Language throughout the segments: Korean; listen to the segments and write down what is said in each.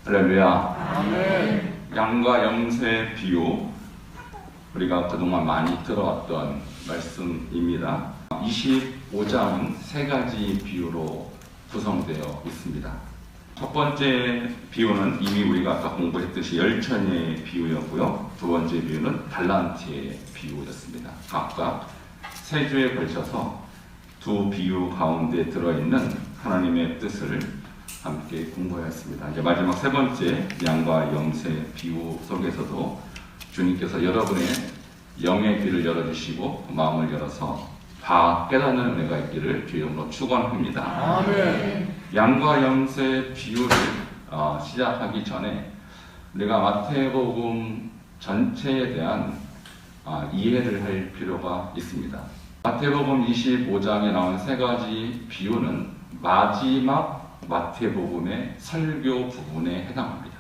할렐루야. 아멘. 양과 염소의 비유, 우리가 그동안 많이 들어왔던 말씀입니다. 25장은 세 가지 비유로 구성되어 있습니다. 첫 번째 비유는 이미 우리가 아까 공부했듯이 열천의 비유였고요. 두 번째 비유는 달란트의 비유였습니다. 각각 세 주에 걸쳐서 두 비유 가운데 들어있는 하나님의 뜻을 함께 공부하였습니다. 이제 마지막 세 번째 양과 염소의 비유 속에서도 주님께서 여러분의 영의 귀를 열어주시고 마음을 열어서 다 깨닫는 은혜가 있기를 주의 이름으로 축원합니다. 아멘. 양과 염소의 비유를 시작하기 전에 우리가 마태복음 전체에 대한 이해를 할 필요가 있습니다. 마태복음 25장에 나온 세 가지 비유는 마지막 마태복음의 설교 부분에 해당합니다.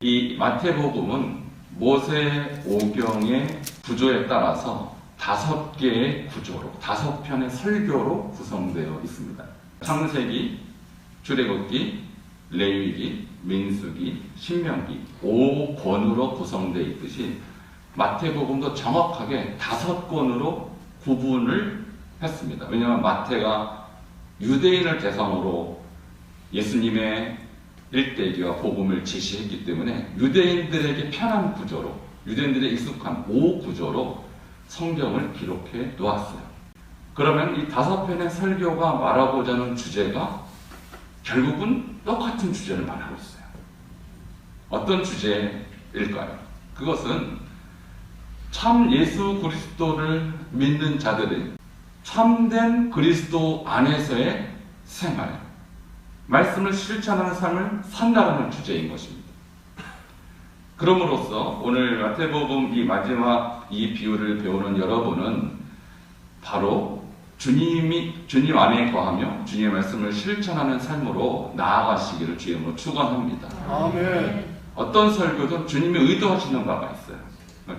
이 마태복음은 모세오경의 구조에 따라서 5개의 구조로, 5편의 설교로 구성되어 있습니다. 창세기, 출애굽기, 레위기, 민수기, 신명기 5권으로 구성되어 있듯이 마태복음도 정확하게 5권으로 구분을 했습니다. 왜냐하면 마태가 유대인을 대상으로 예수님의 일대기와 복음을 제시했기 때문에 유대인들에게 편한 구조로, 유대인들의 익숙한 5구조로 성경을 기록해 놓았어요. 그러면 이 5편의 설교가 말하고자 하는 주제가 결국은 똑같은 주제를 말하고 있어요. 어떤 주제일까요? 그것은 참 예수 그리스도를 믿는 자들의 참된 그리스도 안에서의 생활, 말씀을 실천하는 삶을 산다는 주제인 것입니다. 그럼으로써 오늘 마태복음 이 마지막 이 비유를 배우는 여러분은 바로 주님 안에 거하며 주님의 말씀을 실천하는 삶으로 나아가시기를 주의 이름으로 축원합니다. 아멘. 어떤 설교든 주님이 의도하시는 바가 있어요.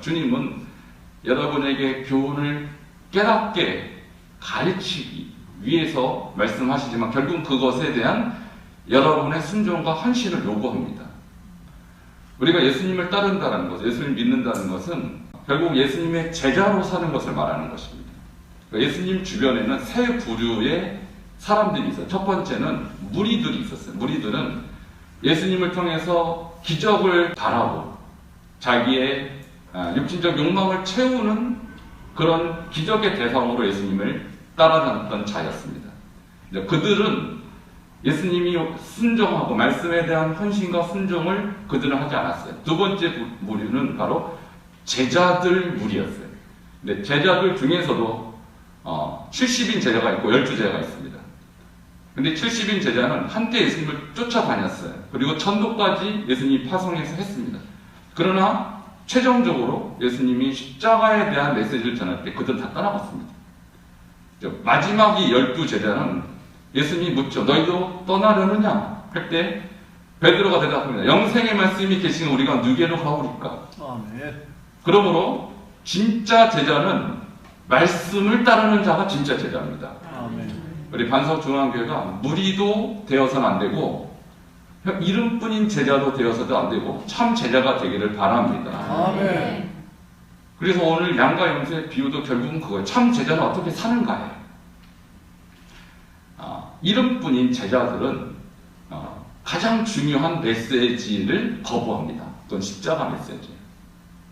주님은 여러분에게 교훈을 깨닫게 가르치기 위해서 말씀하시지만 결국 그것에 대한 여러분의 순종과 헌신을 요구합니다. 우리가 예수님을 따른다는 것, 예수님을 믿는다는 것은 결국 예수님의 제자로 사는 것을 말하는 것입니다. 예수님 주변에는 세 부류의 사람들이 있어요. 첫 번째는 무리들이 있었어요. 무리들은 예수님을 통해서 기적을 바라고 자기의 육신적 욕망을 채우는 그런 기적의 대상으로 예수님을 따라다녔던 자였습니다. 그들은 예수님이 순종하고 말씀에 대한 헌신과 순종을 그들은 하지 않았어요. 두 번째 무리는 바로 제자들 무리였어요. 근데 제자들 중에서도 70인 제자가 있고 12제자가 있습니다. 근데 70인 제자는 한때 예수님을 쫓아다녔어요. 그리고 천도까지 예수님이 파송해서 했습니다. 그러나 최종적으로 예수님이 십자가에 대한 메시지를 전할 때 그들은 다 떠나갔습니다. 마지막 이 12제자는 예수님이 묻죠. 너희도 떠나려느냐? 할 때 베드로가 대답합니다. 영생의 말씀이 계시는 우리가 누게로 가오리까? 아멘. 그러므로 진짜 제자는 말씀을 따르는 자가 진짜 제자입니다. 아멘. 우리 반석중앙교회가 무리도 되어서는 안 되고 이름뿐인 제자도 되어서도 안 되고 참 제자가 되기를 바랍니다. 아멘. 그래서 오늘 양과 염소의 비유도 결국은 그거예요. 참 제자는 어떻게 사는가예요. 이름뿐인 제자들은 가장 중요한 메시지를 거부합니다. 그건 십자가 메시지.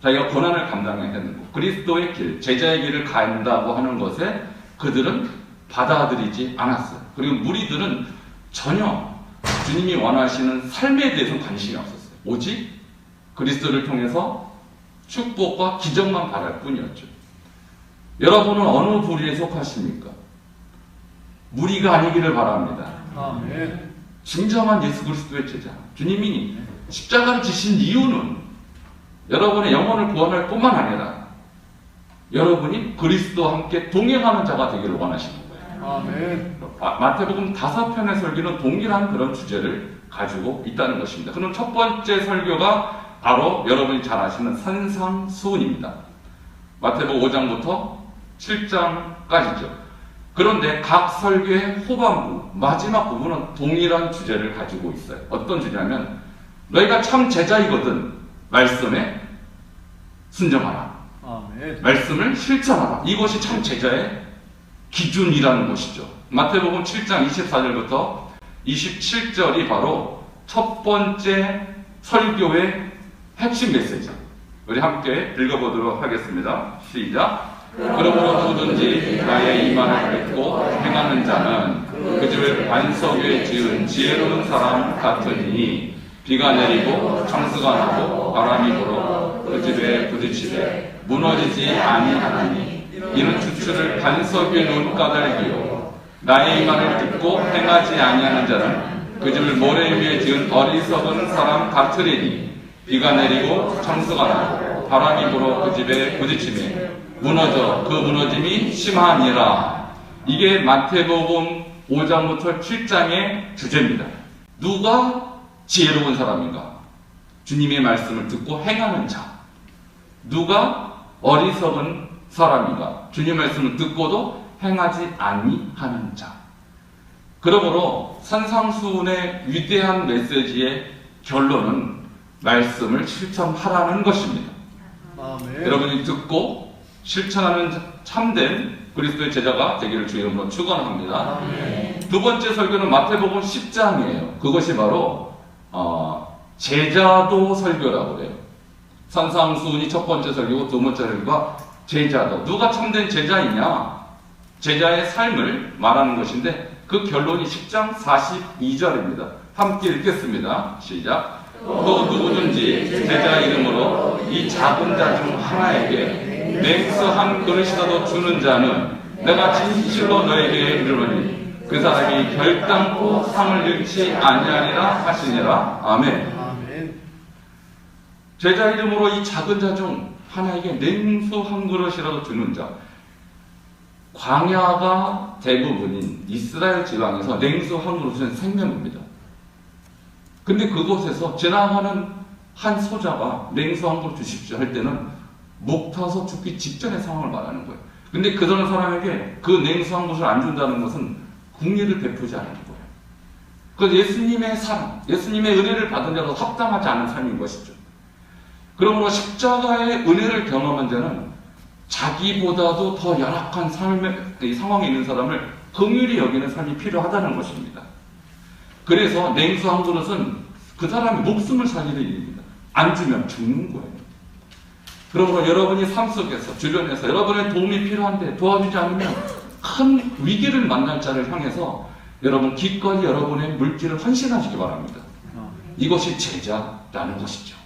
자기가 고난을 감당해야 되는 것, 그리스도의 길, 제자의 길을 간다고 하는 것에 그들은 받아들이지 않았어요. 그리고 무리들은 전혀 주님이 원하시는 삶에 대해서는 관심이 없었어요. 오직 그리스도를 통해서 축복과 기적만 바랄 뿐이었죠. 여러분은 어느 부류에 속하십니까? 무리가 아니기를 바랍니다. 아멘. 진정한 예수 그리스도의 제자. 주님이 십자가를 지신 이유는 여러분의 영혼을 구원할 뿐만 아니라 여러분이 그리스도와 함께 동행하는 자가 되기를 원하시는 거예요. 아멘. 마태복음 5편의 설교는 동일한 그런 주제를 가지고 있다는 것입니다. 그럼 첫 번째 설교가 바로 여러분이 잘 아시는 산상수훈입니다. 마태복음 5장부터 7장까지죠. 그런데 각 설교의 후반부, 마지막 부분은 동일한 주제를 가지고 있어요. 어떤 주제냐면 너희가 참 제자이거든. 말씀에 순종하라. 아멘. 말씀을 실천하라. 이것이 참 제자의 기준이라는 것이죠. 마태복음 7장 24절부터 27절이 바로 첫 번째 설교의 핵심 메시지. 우리 함께 읽어보도록 하겠습니다. 시작. 그러므로 누구든지 나의 이 말을 듣고 행하는 자는 그 집을 반석 위에 지은 지혜로운 사람 같으니 비가 내리고 창수가 나고 바람이 불어 그 집에 부딪히되 무너지지 아니하나니 이는 주추를 반석 위에 놓은 까닭이요 나의 이 말을 듣고 행하지 아니하는 자는 그 집을 모래 위에 지은 어리석은 사람 같으리니 비가 내리고 창수가 나고 바람이 불어 그 집에 부딪히며 무너져 그 무너짐이 심하니라. 이게 마태복음 5장부터 7장의 주제입니다. 누가 지혜로운 사람인가? 주님의 말씀을 듣고 행하는 자. 누가 어리석은 사람인가? 주님의 말씀을 듣고도 행하지 아니하는 자. 그러므로 산상수훈의 위대한 메시지의 결론은 말씀을 실천하라는 것입니다. 아멘. 여러분이 듣고 실천하는 참된 그리스도의 제자가 되기를 주 이름으로 축원합니다. 두 번째 설교는 마태복음 10장이에요. 그것이 바로 제자도 설교라고 그래요. 산상수훈이 첫 번째 설교고 두 번째 설교가 제자도. 누가 참된 제자이냐? 제자의 삶을 말하는 것인데 그 결론이 10장 42절입니다. 함께 읽겠습니다. 시작. 또 누구든지 제자 이름으로 이 작은 자 중 하나에게 냉수 한 그릇이라도 주는 자는 내가 진실로 너에게 이르노니 그 사람이 결단코 상을 잃지 아니하리라 하시니라. 아멘. 아멘. 제자 이름으로 이 작은 자 중 하나에게 냉수 한 그릇이라도 주는 자. 광야가 대부분인 이스라엘 지방에서 냉수 한 그릇은 생명입니다. 근데 그곳에서 지나가는 한 소자가 냉수 한 그릇 주십시오 할 때는 목 타서 죽기 직전의 상황을 말하는 거예요. 근데 그런 사람에게 그 냉수 한 그릇을 안 준다는 것은 국리를 베푸지 않는 거예요. 그 예수님의 사랑, 예수님의 은혜를 받은 자로 합당하지 않은 삶인 것이죠. 그러므로 십자가의 은혜를 경험한 자는 자기보다도 더 열악한 삶의 상황에 있는 사람을 긍휼히 여기는 삶이 필요하다는 것입니다. 그래서 냉수 한 그릇은 그 사람의 목숨을 살리는 일입니다. 안 주면 죽는 거예요. 그러므로 여러분이 삶 속에서 주변에서 여러분의 도움이 필요한데 도와주지 않으면 큰 위기를 만날 자를 향해서 여러분 기꺼이 여러분의 물질을 헌신하시기 바랍니다. 이것이 제자라는 것이죠.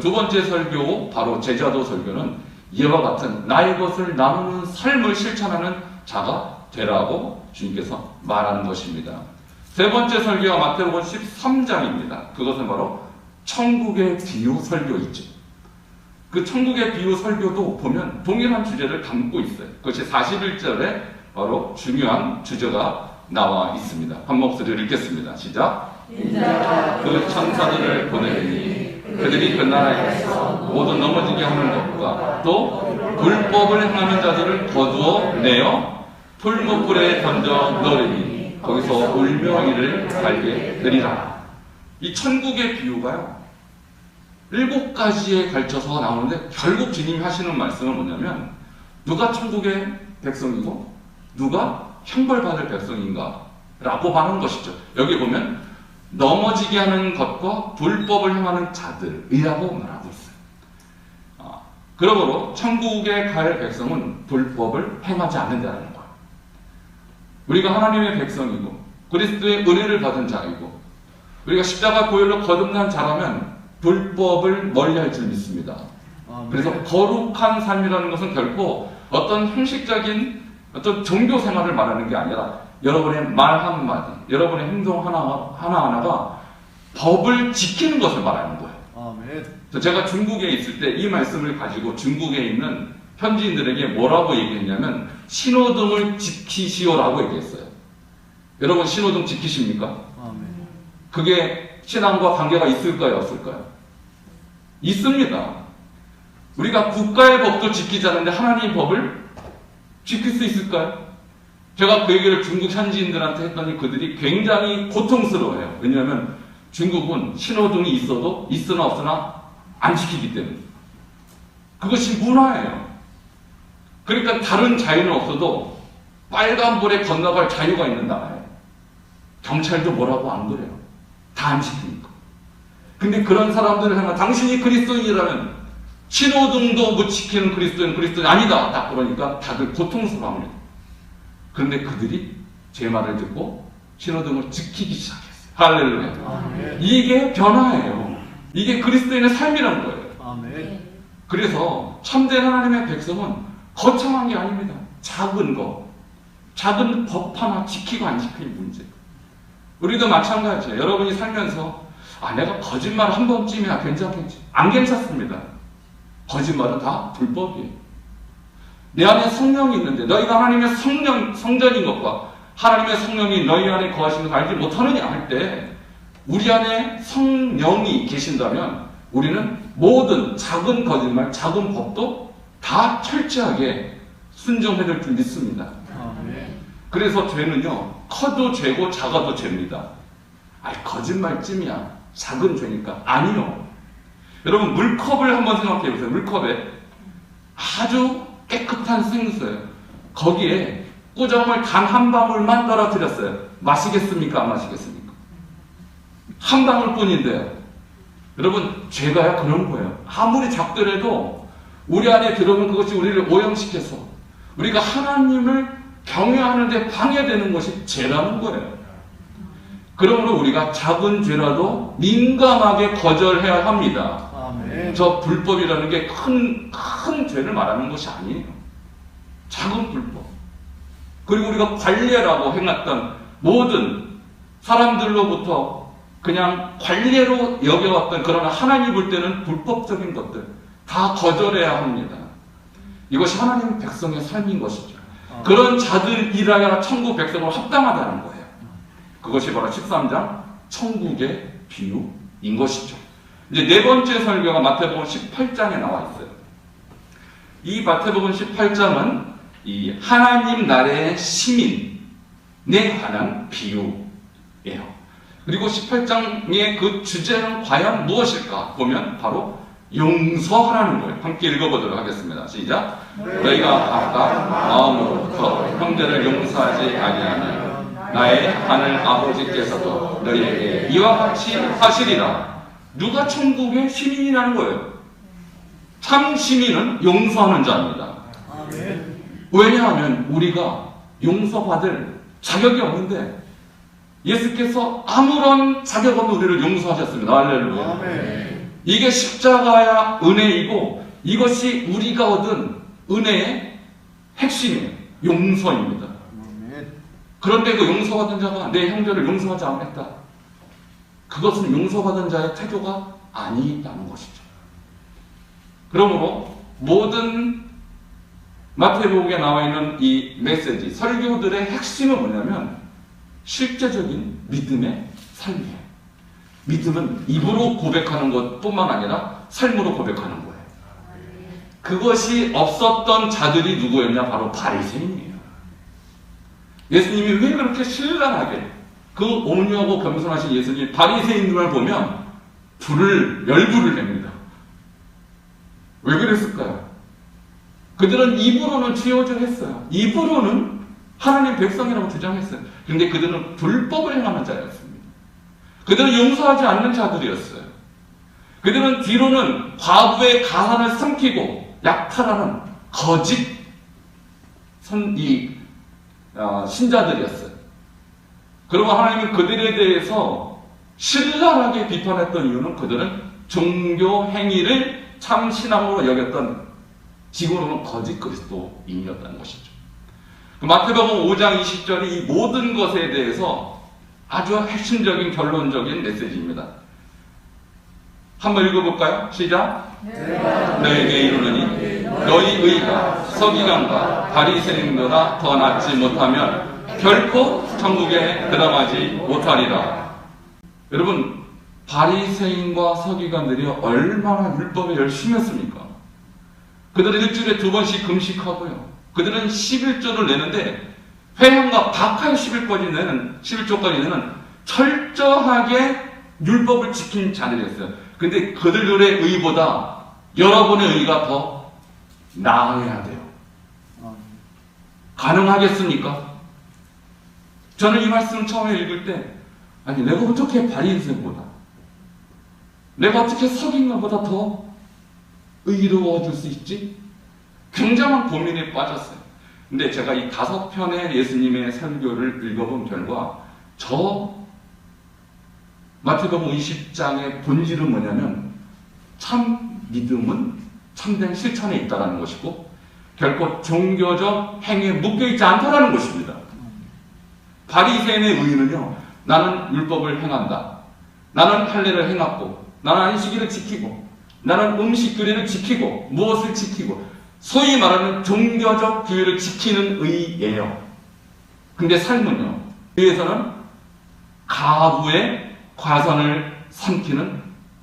두 번째 설교, 바로 제자도 설교는 이와 같은 나의 것을 나누는 삶을 실천하는 자가 되라고 주님께서 말하는 것입니다. 세 번째 설교가 마태복음 13장입니다. 그것은 바로 천국의 비유 설교이죠. 그 천국의 비유 설교도 보면 동일한 주제를 담고 있어요. 그것이 41절에 바로 중요한 주제가 나와 있습니다. 한 목소리를 읽겠습니다. 시작. 그 천사들을 보내리니 그들이 그 나라에서 모든 넘어지게 하는 것과 또 불법을 행하는 자들을 거두어 내어 풀무불에 던져 넣으리니 거기서 울며 이를 갈게 되리라. 이 천국의 비유가요 7가지에 걸쳐서 나오는데 결국 주님이 하시는 말씀은 뭐냐면 누가 천국의 백성이고 누가 형벌받을 백성인가 라고 하는 것이죠. 여기 보면 넘어지게 하는 것과 불법을 행하는 자들이라고 말하고 있어요. 그러므로 천국에 갈 백성은 불법을 행하지 않는 자라는 거예요. 우리가 하나님의 백성이고 그리스도의 은혜를 받은 자이고 우리가 십자가 보혈로 거듭난 자라면 불법을 멀리할 줄 믿습니다. 그래서 거룩한 삶이라는 것은 결코 어떤 형식적인 어떤 종교 생활을 말하는 게 아니라 여러분의 말 한마디, 여러분의 행동 하나하나가 법을 지키는 것을 말하는 거예요. 아멘. 제가 중국에 있을 때 이 말씀을 가지고 중국에 있는 현지인들에게 뭐라고 얘기했냐면 신호등을 지키시오라고 얘기했어요. 여러분 신호등 지키십니까? 아멘. 그게 신앙과 관계가 있을까요? 없을까요? 있습니다. 우리가 국가의 법도 지키지 않는데 하나님의 법을 지킬 수 있을까요? 제가 그 얘기를 중국 현지인들한테 했더니 그들이 굉장히 고통스러워해요. 왜냐하면 중국은 신호등이 있어도 있으나 없으나 안 지키기 때문에. 그것이 문화예요. 그러니까 다른 자유는 없어도 빨간불에 건너갈 자유가 있는 나라예요. 경찰도 뭐라고 안 그래요. 다 안 지키니까. 근데 그런 사람들을 향해 당신이 그리스도인이라면 신호등도 못 지키는 그리스도인 아니다. 딱 그러니까 다들 고통스러워합니다. 그런데 그들이 제 말을 듣고 신호등을 지키기 시작했어요. 할렐루야. 아멘. 이게 변화예요. 이게 그리스도인의 삶이라는 거예요. 아멘. 그래서 참된 하나님의 백성은 거창한 게 아닙니다. 작은 거, 작은 법 하나 지키고 안 지킬 문제. 우리도 마찬가지예요. 여러분이 살면서 내가 거짓말 한 번쯤이야 괜찮겠지. 안 괜찮습니다. 거짓말은 다 불법이에요. 내 안에 성령이 있는데 너희가 하나님의 성전인 것과 하나님의 성령이 너희 안에 거하시는 걸 알지 못하느냐 할 때 우리 안에 성령이 계신다면 우리는 모든 작은 거짓말, 작은 법도 다 철저하게 순종해야 될 줄 믿습니다. 아멘. 그래서 죄는요, 커도 죄고 작아도 죄입니다. 거짓말쯤이야. 작은 죄니까. 아니요. 여러분, 물컵을 한번 생각해 보세요. 물컵에 아주 깨끗한 생수예요. 거기에 꾸정물 단 한 방울만 떨어뜨렸어요. 마시겠습니까? 안 마시겠습니까? 한 방울 뿐인데요. 여러분, 죄가야 그런 거예요. 아무리 작더라도 우리 안에 들어오면 그것이 우리를 오염시켜서 우리가 하나님을 경외하는데 방해되는 것이 죄라는 거예요. 그러므로 우리가 작은 죄라도 민감하게 거절해야 합니다. 아멘. 저 불법이라는 게 큰 죄를 말하는 것이 아니에요. 작은 불법. 그리고 우리가 관례라고 해놨던 모든 사람들로부터 그냥 관례로 여겨왔던 그러나 하나님 볼 때는 불법적인 것들 다 거절해야 합니다. 이것이 하나님 백성의 삶인 것이죠. 그런 자들이라야 천국 백성으로 합당하다는 거예요. 그것이 바로 13장 천국의 비유인 것이죠. 이제 네 번째 설교가 마태복음 18장에 나와 있어요. 이 마태복음 18장은 이 하나님 나라의 시민에 관한 비유예요. 그리고 18장의 그 주제는 과연 무엇일까 보면 바로 용서하라는 거예요. 함께 읽어보도록 하겠습니다. 시작. 너희가 각각 마음으로부터 형제를 용서하지 아니하면 나의 하늘 아버지께서도 너희에게 이와 같이 하시리라. 누가 천국의 시민이라는 거예요? 참 시민은 용서하는 자입니다. 아멘. 왜냐하면 우리가 용서받을 자격이 없는데 예수께서 아무런 자격 없는 우리를 용서하셨습니다. 할렐루야. 아멘. 이게 십자가야 은혜이고 이것이 우리가 얻은 은혜의 핵심이에요. 용서입니다. 아멘. 그런데 그 용서받은 자가 내 형제를 용서하지 않겠다. 그것은 용서받은 자의 태도가 아니라는 것이죠. 그러므로 모든 마태복음에 나와 있는 이 메시지, 설교들의 핵심은 뭐냐면 실제적인 믿음의 삶이에요. 믿음은 입으로 고백하는 것뿐만 아니라 삶으로 고백하는 거예요. 그것이 없었던 자들이 누구였냐? 바로 바리새인이에요. 예수님이 왜 그렇게 신랄하게 그 온유하고 겸손하신 예수님이 바리새인들을 보면 열불을 냅니다. 왜 그랬을까요? 그들은 입으로는 치워져 했어요. 입으로는 하나님 백성이라고 주장했어요. 그런데 그들은 불법을 행하는 자였습니다. 그들은 용서하지 않는 자들이었어요. 그들은 뒤로는 과부의 가산을 삼키고 약탈하는 거짓 신자들이었어요. 그리고 하나님은 그들에 대해서 신랄하게 비판했던 이유는 그들은 종교 행위를 참 신앙으로 여겼던 지금으로는 거짓 그리스도인이었다는 것이죠. 마태복음 5장 20절이 이 모든 것에 대해서 아주 핵심적인 결론적인 메시지입니다. 한번 읽어볼까요? 시작. 너에게 이르노니 너희 의가 서기관과 바리새인보다 더 낫지 못하면 결코 천국에 들어가지 못하리라. 여러분, 바리새인과 서기관들이 얼마나 율법에 열심히 했습니까? 그들은 일주일에 2번씩 금식하고요. 그들은 11조를 내는데 회향과 박하의 11조까지 내는 철저하게 율법을 지킨 자들이었어요. 근데 그들의 의보다 여러분의 의가 더 나아야 돼요. 가능하겠습니까? 저는 이 말씀을 처음에 읽을 때, 아니, 내가 어떻게 바리새인보다, 내가 어떻게 서기관보다 더 의로워질 수 있지? 굉장한 고민에 빠졌어요. 근데 제가 이 5편의 예수님의 설교를 읽어본 결과, 마태복음 20장의 본질은 뭐냐면, 참 믿음은 참된 실천에 있다는 것이고, 결코 종교적 행위에 묶여있지 않다는 것입니다. 바리새인의 의는요, 나는 율법을 행한다. 나는 할례를 행하고, 나는 안식일을 지키고, 나는 음식 규례를 지키고, 무엇을 지키고, 소위 말하는 종교적 규율을 지키는 의예요. 근데 삶은요, 위에서는 가부의 과선을 삼키는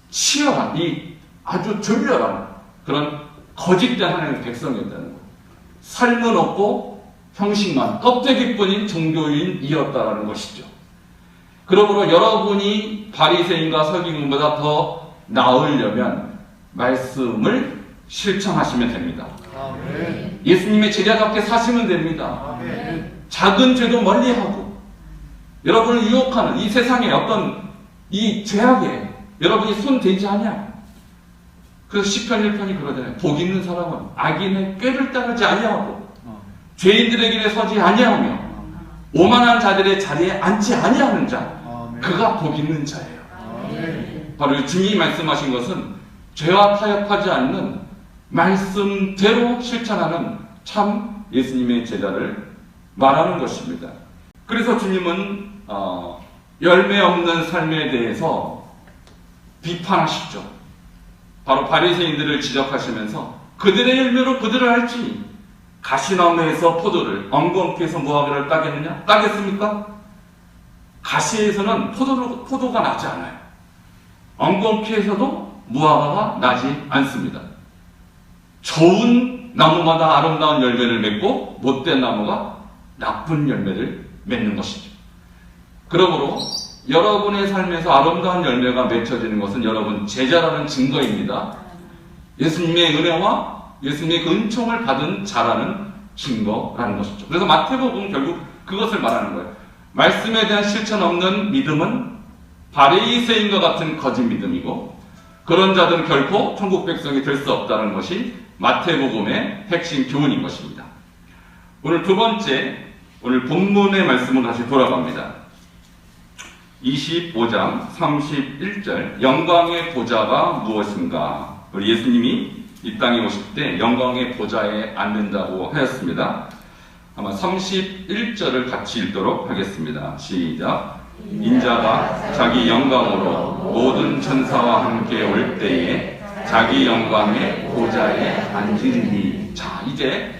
치열한, 이 아주 졸렬한 그런 거짓된 하나님의 백성이었다는 거예요. 삶은 없고 형식만, 껍데기뿐인 종교인이었다는 것이죠. 그러므로 여러분이 바리새인과 서기관보다 더 나으려면 말씀을 실천하시면 됩니다. 아멘. 예수님의 제자답게 사시면 됩니다. 아멘. 작은 죄도 멀리하고 여러분을 유혹하는 이 세상의 어떤 이 죄악에 여러분이 손 대지 않냐. 그래서 시편 1편이 그러잖아요. 복 있는 사람은 악인의 꾀를 따르지 아니하고 죄인들의 길에 서지 아니하며 오만한 자들의 자리에 앉지 아니하는 자, 그가 복 있는 자예요. 아멘. 바로 주님이 말씀하신 것은 죄와 타협하지 않는 말씀대로 실천하는 참 예수님의 제자를 말하는 것입니다. 그래서 주님은 열매 없는 삶에 대해서 비판하시죠. 바로 바리새인들을 지적하시면서 그들의 열매로 그들을 알지니 가시나무에서 포도를 엉겅퀴 해서 무화과를 따겠느냐? 따겠습니까? 가시에서는 포도가 나지 않아요. 엉겅퀴에서도 무화과가 나지 않습니다. 좋은 나무마다 아름다운 열매를 맺고 못된 나무가 나쁜 열매를 맺는 것이죠. 그러므로 여러분의 삶에서 아름다운 열매가 맺혀지는 것은 여러분 제자라는 증거입니다. 예수님의 은혜와 예수님의 그 은총을 받은 자라는 증거라는 것이죠. 그래서 마태복음은 결국 그것을 말하는 거예요. 말씀에 대한 실천 없는 믿음은 바리새인과 같은 거짓 믿음이고 그런 자들은 결코 천국 백성이 될 수 없다는 것이 마태복음의 핵심 교훈인 것입니다. 오늘 두 번째, 오늘 본문의 말씀으로 다시 돌아갑니다. 25장 31절 영광의 보좌가 무엇인가? 우리 예수님이 이 땅에 오실 때 영광의 보좌에 앉는다고 하였습니다. 아마 31절을 같이 읽도록 하겠습니다. 시작. 인자가 자기 영광으로 모든 천사와 함께 올 때에 자기 영광의 보좌에 앉으리니. 자, 이제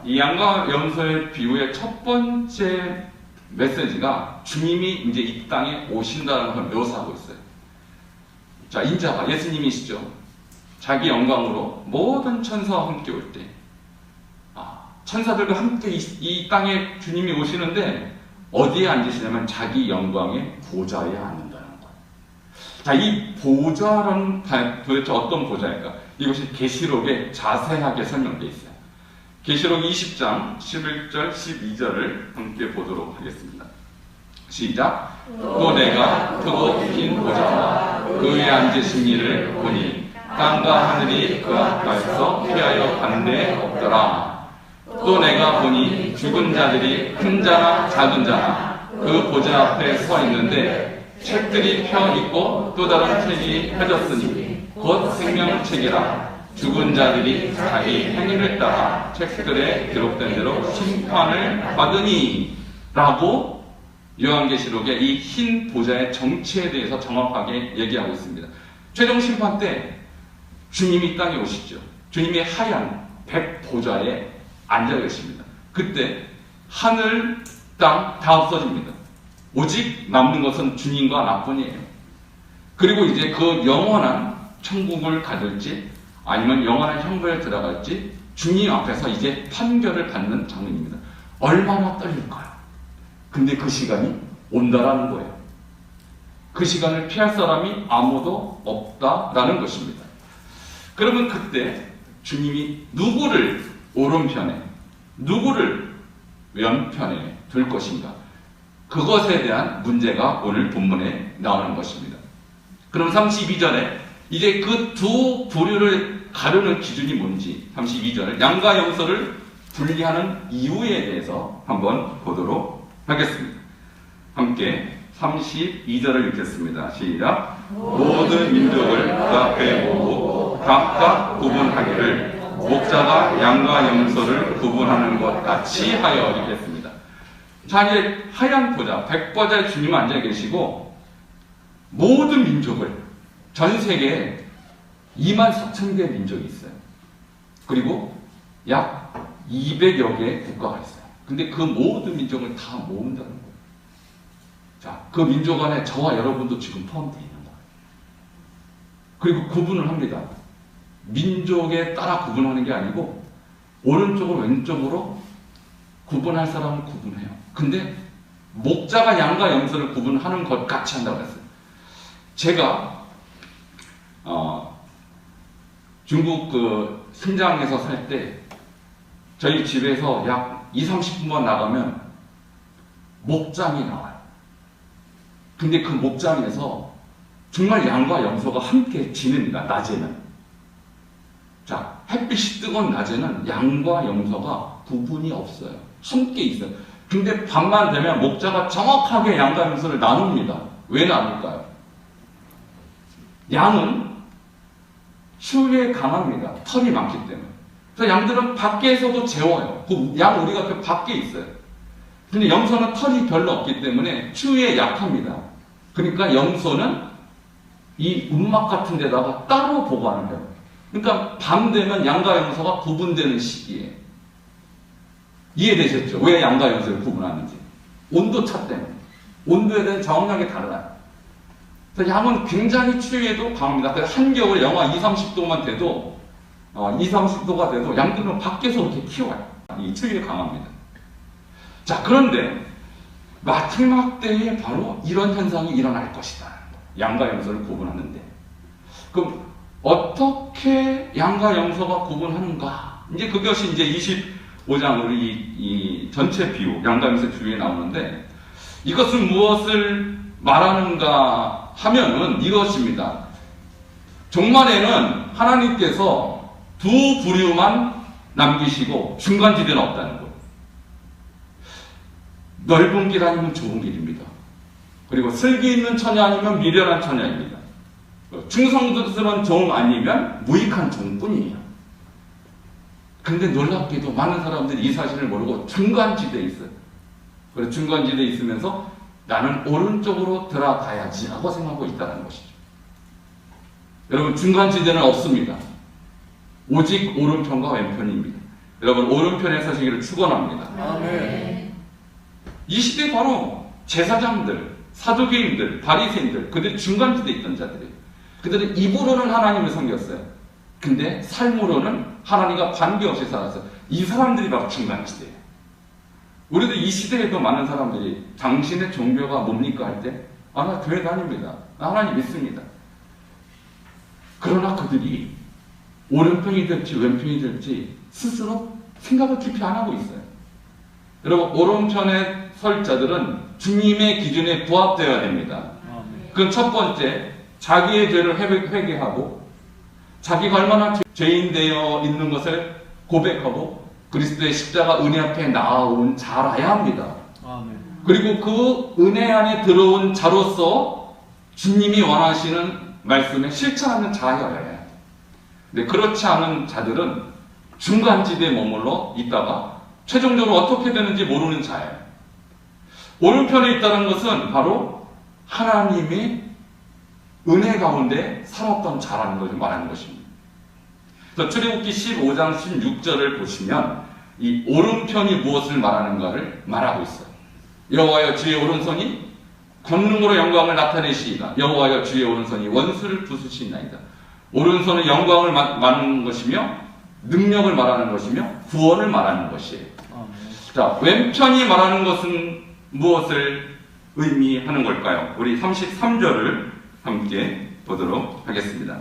이 양가 염소의 비유의 첫 번째 메시지가 주님이 이제 이 땅에 오신다는 걸 묘사하고 있어요. 자, 인자가 예수님이시죠. 자기 영광으로 모든 천사와 함께 올 때, 천사들과 함께 이 땅에 주님이 오시는데 어디에 앉으시냐면 자기 영광의 보좌에 앉는다는 거예요. 자, 이 보좌는 도대체 어떤 보좌일까? 이것이 계시록에 자세하게 설명되어 있어요. 계시록 20장 11절 12절을 함께 보도록 하겠습니다. 시작. 또 내가 크고 긴 보좌와 그 위에 앉으신 이를 보니 땅과 하늘이 그 앞에서 피하여 가는 데 없더라. 또 내가 보니 죽은 자들이 큰 자나 작은 자나 그 보좌 앞에 서 있는데 책들이 펴 있고 또 다른 책이 펴졌으니 곧 생명책이라. 죽은 자들이 자기 행위를 따라 책들에 기록된 대로 심판을 받으니 라고 요한계시록의 이 흰 보좌의 정체에 대해서 정확하게 얘기하고 있습니다. 최종 심판 때 주님이 땅에 오시죠. 주님이 하얀 백 보좌에 앉아 계십니다. 그때 하늘, 땅 다 없어집니다. 오직 남는 것은 주님과 나뿐이에요. 그리고 이제 그 영원한 천국을 가질지 아니면 영원한 형벌에 들어갈지 주님 앞에서 이제 판결을 받는 장면입니다. 얼마나 떨릴까요? 근데 그 시간이 온다라는 거예요. 그 시간을 피할 사람이 아무도 없다라는 것입니다. 그러면 그때 주님이 누구를 오른편에, 누구를 왼편에 둘 것인가? 그것에 대한 문제가 오늘 본문에 나오는 것입니다. 그럼 32절에 이제 그 두 부류를 가르는 기준이 뭔지 32절에 양과 염소를 분리하는 이유에 대해서 한번 보도록 하겠습니다. 함께 32절을 읽겠습니다. 시작. 모든 민족을 그 앞에 모으고 각각 구분하기를 목자가 양과 염소를 구분하는 것 같이 하여 읽겠습니다. 자, 이제 하얀 보좌, 백보좌에 주님 앉아 계시고 모든 민족을, 전 세계에 24,000개의 민족이 있어요. 그리고 약 200여 개의 국가가 있어요. 근데 그 모든 민족을 다 모은다는 거예요. 자, 그 민족 안에 저와 여러분도 지금 포함되어 있는 거예요. 그리고 구분을 합니다. 민족에 따라 구분하는 게 아니고 오른쪽으로 왼쪽으로 구분할 사람은 구분해요. 근데 목자가 양과 염소를 구분하는 것 같이 한다고 했어요. 제가 중국 그 신장에서 살 때 저희 집에서 약 20-30분만 나가면 목장이 나와요. 근데 그 목장에서 정말 양과 염소가 함께 지냅니다. 낮에는. 자, 햇빛이 뜨거운 낮에는 양과 염소가 구분이 없어요. 함께 있어요. 근데 밤만 되면 목자가 정확하게 양과 염소를 나눕니다. 왜 나눌까요? 양은 추위에 강합니다. 털이 많기 때문에. 그래서 양들은 밖에서도 재워요. 그 양 우리가 그 밖에 있어요. 근데 염소는 털이 별로 없기 때문에 추위에 약합니다. 그러니까 염소는 이 움막 같은 데다가 따로 보관을 해요. 그러니까 밤 되면 양과 염소가 구분되는 시기에. 이해되셨죠? 왜 양과 염소를 구분하는지. 온도차 때문에. 온도에 대한 정확하게 달라요. 그래서 양은 굉장히 추위에도 강합니다. 그래서 한겨울 영하 20-30도만 돼도 20-30도가 돼도 양들은 밖에서 이렇게 키워요. 이 추위에 강합니다. 자, 그런데 마지막 때에 바로 이런 현상이 일어날 것이다. 양과 염소를 구분하는데. 그럼 어떻게 양과 염소가 구분하는가? 이제 그것이 이제 25장 우리 이 전체 비유, 양과 염소 비유에 나오는데 이것은 무엇을 말하는가 하면은 이것입니다. 종말에는 하나님께서 두 부류만 남기시고 중간지대는 없다는 거예요. 넓은 길 아니면 좁은 길입니다. 그리고 슬기 있는 처녀 아니면 미련한 처녀입니다. 충성스러운 종 아니면 무익한 종뿐이에요. 근데 놀랍게도 많은 사람들이 이 사실을 모르고 중간지대에 있어요. 그래서 중간지대에 있으면서 나는 오른쪽으로 들어가야지 하고 생각하고 있다는 것이죠. 여러분, 중간지대는 없습니다. 오직 오른편과 왼편입니다. 여러분, 오른편에 서시기를 축원합니다. 아멘. 이 시대 바로 제사장들, 사두개인들, 바리새인들, 그들이 중간지대에 있던 자들이에요. 그들은 입으로는 하나님을 섬겼어요. 근데 삶으로는 하나님과 관계없이 살았어요. 이 사람들이 바로 중간지대예요. 우리도 이 시대에도 많은 사람들이 당신의 종교가 뭡니까 할 때 나 교회 다닙니다. 나 하나님 믿습니다. 그러나 그들이 오른편이 될지 왼편이 될지 스스로 생각을 깊이 안 하고 있어요. 여러분, 오른편에 설 자들은 주님의 기준에 부합되어야 됩니다. 그건 첫 번째, 자기의 죄를 회개하고 자기가 얼마나 죄인 되어 있는 것을 고백하고 그리스도의 십자가 은혜 앞에 나아온 자라야 합니다. 아멘. 그리고 그 은혜 안에 들어온 자로서 주님이 원하시는 말씀에 실천하는 자여야 해요. 근데 그렇지 않은 자들은 중간지대에 머물러 있다가 최종적으로 어떻게 되는지 모르는 자예요. 오른편에 있다는 것은 바로 하나님의 은혜 가운데 살았던 자라는 것을 말하는 것입니다. 그래서 출애굽기 15장 16절을 보시면 이 오른편이 무엇을 말하는가를 말하고 있어요. 여호와여 주의 오른손이 권능으로 영광을 나타내시이다. 여호와여 주의 오른손이 원수를 부수시나이다. 오른손은 영광을 말하는 것이며 능력을 말하는 것이며 구원을 말하는 것이에요. 자, 왼편이 말하는 것은 무엇을 의미하는 걸까요? 우리 33절을 함께 보도록 하겠습니다.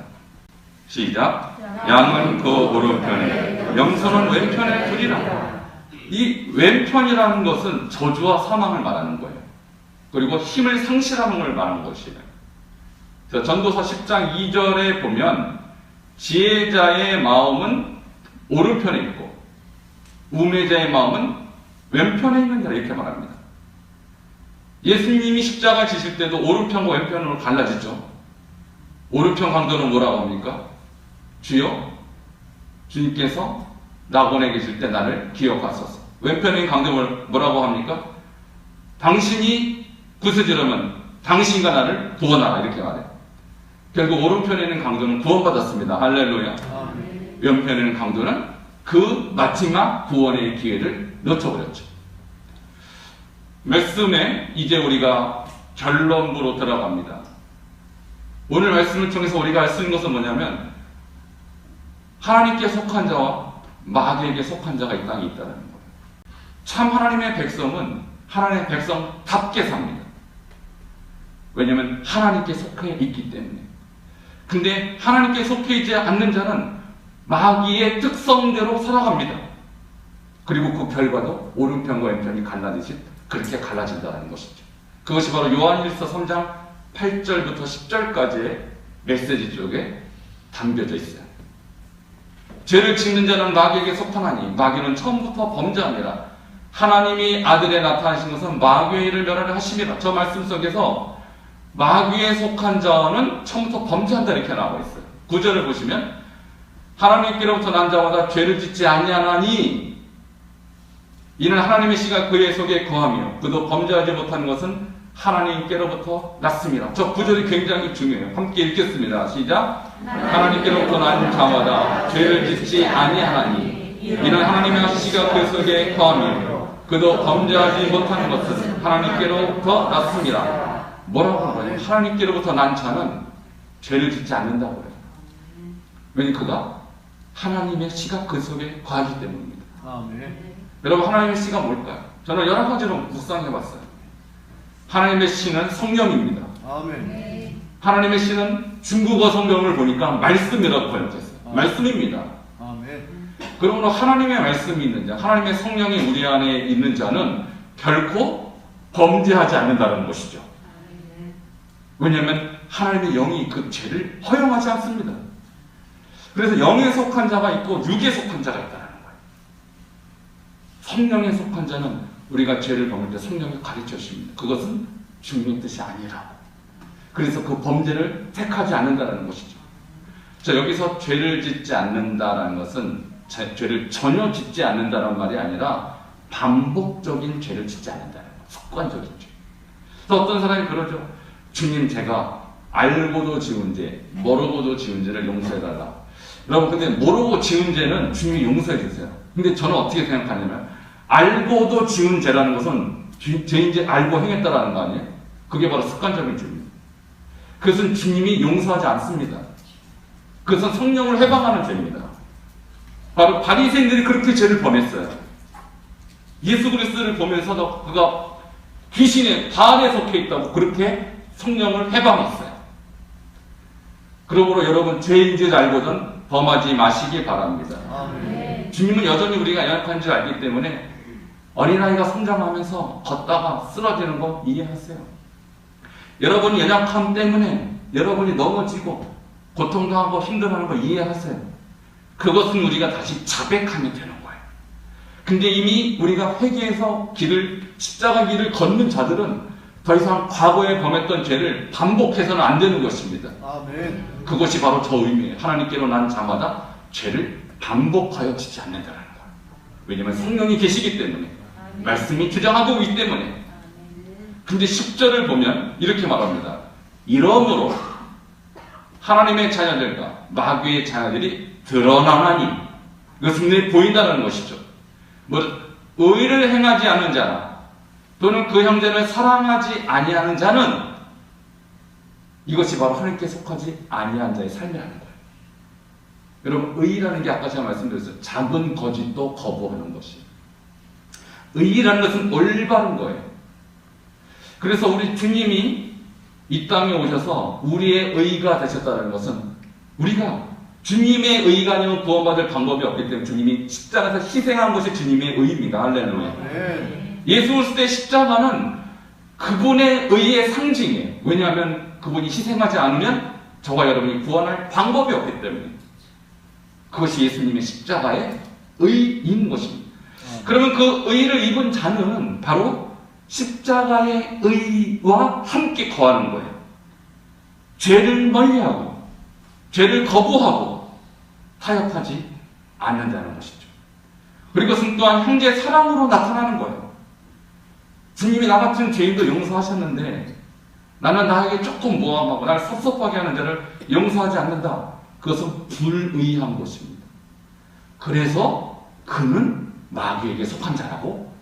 시작. 양은 그 오른편에, 염소는 왼편에 두리라. 이 왼편이라는 것은 저주와 사망을 말하는 거예요. 그리고 힘을 상실하는 걸 말하는 것이에요. 그래서 전도서 10장 2절에 보면 지혜자의 마음은 오른편에 있고 우매자의 마음은 왼편에 있는다 이렇게 말합니다. 예수님이 십자가 지실 때도 오른편과 왼편으로 갈라지죠. 오른편 강도는 뭐라고 합니까? 주여, 주님께서 낙원에 계실 때 나를 기억하소서. 왼편인 강도는 뭐라고 합니까? 당신이 구세주라면 당신과 나를 구원하라 이렇게 말해요. 결국 오른편에 있는 강도는 구원받았습니다. 할렐루야. 왼편에 있는 강도는 그 마지막 구원의 기회를 놓쳐버렸죠. 말씀에 이제 우리가 결론부로 들어갑니다. 오늘 말씀을 통해서 우리가 알 수 있는 것은 뭐냐면 하나님께 속한 자와 마귀에게 속한 자가 이 땅에 있다는 거예요. 참 하나님의 백성은 하나님의 백성답게 삽니다. 왜냐하면 하나님께 속해 있기 때문에. 근데 하나님께 속해 있지 않는 자는 마귀의 특성대로 살아갑니다. 그리고 그 결과도 오른편과 왼편이 갈라지듯이 그렇게 갈라진다는 것이죠. 그것이 바로 요한일서 3장 8절부터 10절까지의 메시지 쪽에 담겨져 있어요. 죄를 짓는 자는 마귀에게 속하나니 마귀는 처음부터 범죄합니다. 하나님이 아들에 나타나신 것은 마귀의 일을 멸하려 하심이라. 저 말씀 속에서 마귀에 속한 자는 처음부터 범죄한다 이렇게 나와 있어요. 9절을 보시면 하나님께로부터 난 자마다 죄를 짓지 아니하나니 이는 하나님의 씨가 그의 속에 거하며 그도 범죄하지 못하는 것은 하나님께로부터 났습니다. 저 9절이 굉장히 중요해요. 함께 읽겠습니다. 시작. 하나님께로부터 난 자마다 죄를 짓지 아니하나니 이는 하나님의 씨가 그 속에 거하며 그도 범죄하지 못하는 것은 하나님께로부터 났습니다. 뭐라고 하는 거예요? 하나님께로부터 난 자는 죄를 짓지 않는다고 해요. 왜냐하면 그가 하나님의 씨가 그 속에 거하기 때문입니다. 아멘. 여러분 하나님의 씨가 뭘까요? 저는 여러 가지로 묵상해봤어요. 하나님의 씨는 성령입니다. 아멘. 하나님의 씨는 중국어 성경을 보니까 말씀이라고 번역했어요. 말씀입니다. 아멘. 그러므로 하나님의 말씀이 있는 자, 하나님의 성령이 우리 안에 있는 자는 결코 범죄하지 않는다는 것이죠. 왜냐하면 하나님의 영이 그 죄를 허용하지 않습니다. 그래서 영에 속한 자가 있고 육에 속한 자가 있다는 거예요. 성령에 속한 자는 우리가 죄를 범할 때 성령이 가르쳐 주십니다. 그것은 주님의 뜻이 아니라고. 그래서 그 범죄를 택하지 않는다는 것이죠. 자, 여기서 죄를 짓지 않는다라는 것은 죄를 전혀 짓지 않는다는 말이 아니라 반복적인 죄를 짓지 않는다는 거예요. 습관적인 죄. 그래서 어떤 사람이 그러죠. 주님, 제가 알고도 지은 죄, 모르고도 지은 죄를 용서해달라. 여러분, 근데 모르고 지은 죄는 주님이 용서해 주세요. 근데 저는 어떻게 생각하냐면 알고도 지은 죄라는 것은 죄인지 알고 행했다라는 거 아니에요? 그게 바로 습관적인 죄입니다. 그것은 주님이 용서하지 않습니다. 그것은 성령을 해방하는 죄입니다. 바로 바리새인들이 그렇게 죄를 범했어요. 예수 그리스도를 보면서도 그가 귀신의 바알에 속해 있다고 그렇게 성령을 해방했어요. 그러므로 여러분 죄인 줄 알고는 범하지 마시기 바랍니다. 아멘. 주님은 여전히 우리가 연약한 줄 알기 때문에 어린아이가 성장하면서 걷다가 쓰러지는 거 이해하세요. 여러분이 연약함 때문에 여러분이 넘어지고 고통당하고 힘들어하는 거 이해하세요. 그것은 우리가 다시 자백하면 되는 거예요. 근데 이미 우리가 회개해서 십자가 길을 걷는 자들은 더 이상 과거에 범했던 죄를 반복해서는 안 되는 것입니다. 아멘. 그것이 바로 저 의미예요. 하나님께로 난 자마다 죄를 반복하여 짓지 않는다는 거예요. 왜냐하면 성령이 계시기 때문에, 말씀이 주장하고 있기 때문에. 근데 10절을 보면 이렇게 말합니다. 이러므로 하나님의 자녀들과 마귀의 자녀들이 드러나나니, 이것은 눈에 보인다는 것이죠. 의를 행하지 않는 자나 또는 그 형제를 사랑하지 아니하는 자는 이것이 바로 하나님께 속하지 아니한 자의 삶이라는 거예요. 여러분, 의라는 게 아까 제가 말씀드렸어요. 작은 거짓도 거부하는 것이에요. 의라는 것은 올바른 거예요. 그래서 우리 주님이 이 땅에 오셔서 우리의 의가 되셨다는 것은 우리가 주님의 의가 아니면 구원받을 방법이 없기 때문에 주님이 십자가에서 희생한 것이 주님의 의입니다. 할렐루야. 아멘. 예수 그리스도의 십자가는 그분의 의의 상징이에요. 왜냐하면 그분이 희생하지 않으면 저와 여러분이 구원할 방법이 없기 때문에 그것이 예수님의 십자가의 의인 것입니다. 그러면 그 의를 입은 자는 바로 십자가의 의와 함께 거하는 거예요. 죄를 멀리하고 죄를 거부하고 타협하지 않는다는 것이죠. 그리고 그것은 또한 형제 사랑으로 나타나는 거예요. 주님이 나 같은 죄인도 용서하셨는데 나는 나에게 조금 모함하고 나를 섭섭하게 하는 자를 용서하지 않는다. 그것은 불의한 것입니다. 그래서 그는 마귀에게 속한 자라고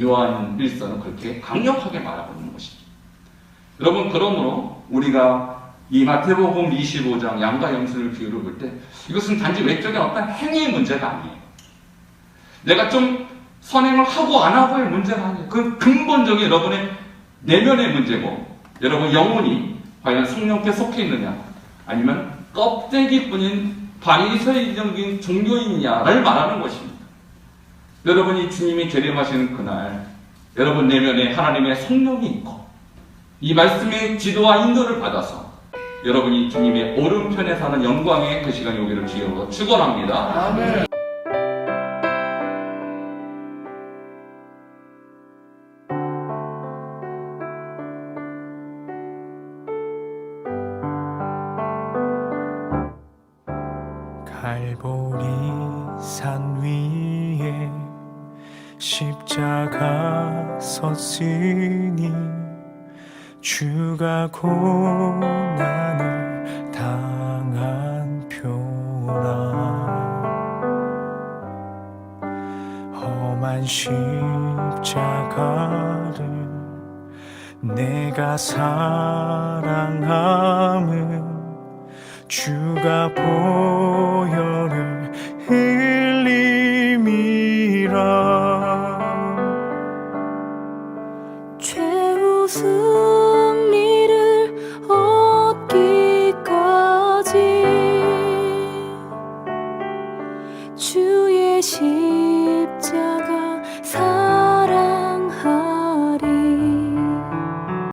요한 1서는 그렇게 강력하게 말하고 있는 것이죠. 여러분, 그러므로 우리가 이 마태복음 25장 양과 염소를 비유를 볼 때 이것은 단지 외적인 어떤 행위의 문제가 아니에요. 내가 좀 선행을 하고 안 하고의 문제가 아니에요. 그 근본적인 여러분의 내면의 문제고, 여러분 영혼이 과연 성령께 속해 있느냐 아니면 껍데기뿐인 바리새인적인 종교인이냐를 말하는 것입니다. 여러분이 주님이 재림하시는 그날 여러분 내면에 하나님의 성령이 있고 이 말씀의 지도와 인도를 받아서 여러분이 주님의 오른편에 사는 영광의 그 시간이 오기를 주여로 축원합니다. 아멘. 갈보리 산 위에 십자가 섰으니 주가 고난을 당한 표라. 험한 십자가를 내가 사랑함은 주가 보혈을